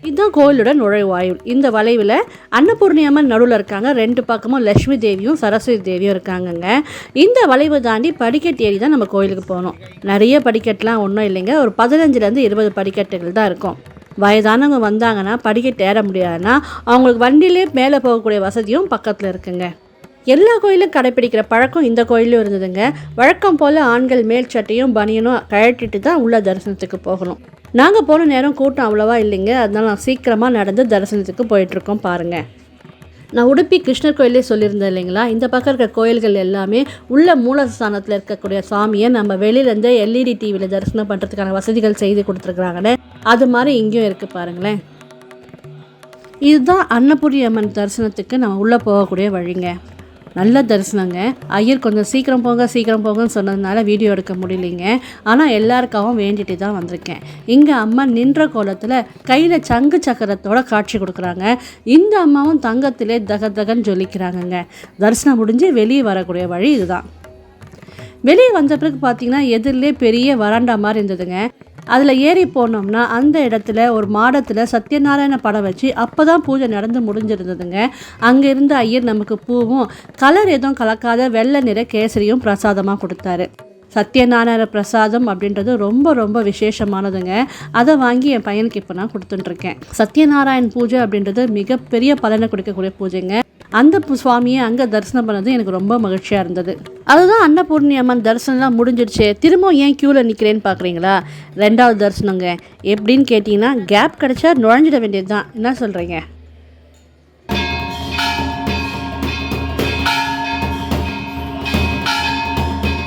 இதுதான் கோயிலோட நுழைவாயில். இந்த வளைவில் அன்னபூர்ணி அம்மன் நடுவில் இருக்காங்க. 2 பக்கமும் லட்சுமி தேவியும் சரஸ்வதி தேவியும் இருக்காங்கங்க. இந்த வளைவை தாண்டி படிக்கட்டு ஏறி தான் நம்ம கோயிலுக்கு போகணும். நிறைய படிக்கட்டுலாம் ஒன்றும் இல்லைங்க. ஒரு 15லேருந்து 20 படிக்கட்டுகள் தான் இருக்கும். வயதானவங்க வந்தாங்கன்னா படிக்கட்டு ஏற முடியாதுன்னா அவங்களுக்கு வண்டியிலே மேலே போகக்கூடிய வசதியும் பக்கத்தில் இருக்குங்க. எல்லா கோயிலும் கடைப்பிடிக்கிற பழக்கம் இந்த கோயிலும் இருந்ததுங்க. வழக்கம் போல் ஆண்கள் மேல் சட்டையும் பனியனும் கழட்டிட்டு தான் உள்ள தரிசனத்துக்கு போகணும். நாங்கள் போன நேரம் கூட்டம் அவ்வளோவா இல்லைங்க. அதனால நான் சீக்கிரமாக நடந்து தரிசனத்துக்கு போயிட்டுருக்கோம் பாருங்கள். நான் உடுப்பி கிருஷ்ணர் கோயிலே சொல்லியிருந்தேன் இல்லைங்களா, இந்த பக்கம் இருக்கிற கோயில்கள் எல்லாமே உள்ள மூலஸ்தானத்தில் இருக்கக்கூடிய சாமியை நம்ம வெளியிலேருந்து எல்இடி டிவியில் தரிசனம் பண்ணுறதுக்கான வசதிகள் செய்து கொடுத்துருக்குறாங்கன்னு அது மாதிரி இங்கேயும் இருக்குது பாருங்களேன். இதுதான் அன்னபூர்ணி அம்மன் தரிசனத்துக்கு நம்ம உள்ளே போகக்கூடிய வழிங்க. நல்ல தரிசனங்க. ஐயர் கொஞ்சம் சீக்கிரம் போங்கன்னு சொன்னதுனால வீடியோ எடுக்க முடியலைங்க. ஆனால் எல்லாருக்காகவும் வேண்டிட்டு தான் வந்திருக்கேன். இங்கே அம்மா நின்ற கோலத்தில் கையில் சங்கு சக்கரத்தோட காட்சி கொடுக்குறாங்க. இந்த அம்மாவும் தங்கத்திலே தகன்னு ஜொலிக்கிறாங்கங்க. தரிசனம் முடிஞ்சு வெளியே வரக்கூடிய வழி இதுதான். வெளியே வந்த பிறகு பார்த்தீங்கன்னா எதிரிலே பெரிய வராண்டா மாதிரி இருந்ததுங்க. அதில் ஏறி போனோம்னா அந்த இடத்துல ஒரு மாடத்தில் சத்யநாராயண படம் வச்சு அப்போ தான் பூஜை நடந்து முடிஞ்சிருந்ததுங்க. அங்கே இருந்த ஐயர் நமக்கு பூவும் கலர் எதுவும் கலக்காத வெள்ளை நிற கேசரியும் பிரசாதமாக கொடுத்தாரு. சத்யநாராயண பிரசாதம் அப்படின்றது ரொம்ப ரொம்ப விசேஷமானதுங்க. அதை வாங்கி என் பையனுக்கு இப்போ நான் கொடுத்துட்டுருக்கேன். சத்யநாராயண் பூஜை அப்படின்றது மிகப்பெரிய பலனை கொடுக்கக்கூடிய பூஜைங்க. அந்த சுவாமியை அங்கே தரிசனம் பண்ணது எனக்கு ரொம்ப மகிழ்ச்சியாக இருந்தது. அதுதான் அன்னபூர்ணி அம்மன் தரிசனம்லாம் முடிஞ்சிடுச்சு. திரும்ப ஏன் க்யூவில் நிற்கிறேன்னு பார்க்குறீங்களா? 2வது தரிசனங்க. எப்படின்னு கேட்டிங்கன்னா கேப் கிடச்சா நுழைஞ்சிட வேண்டியது தான். என்ன சொல்கிறீங்க?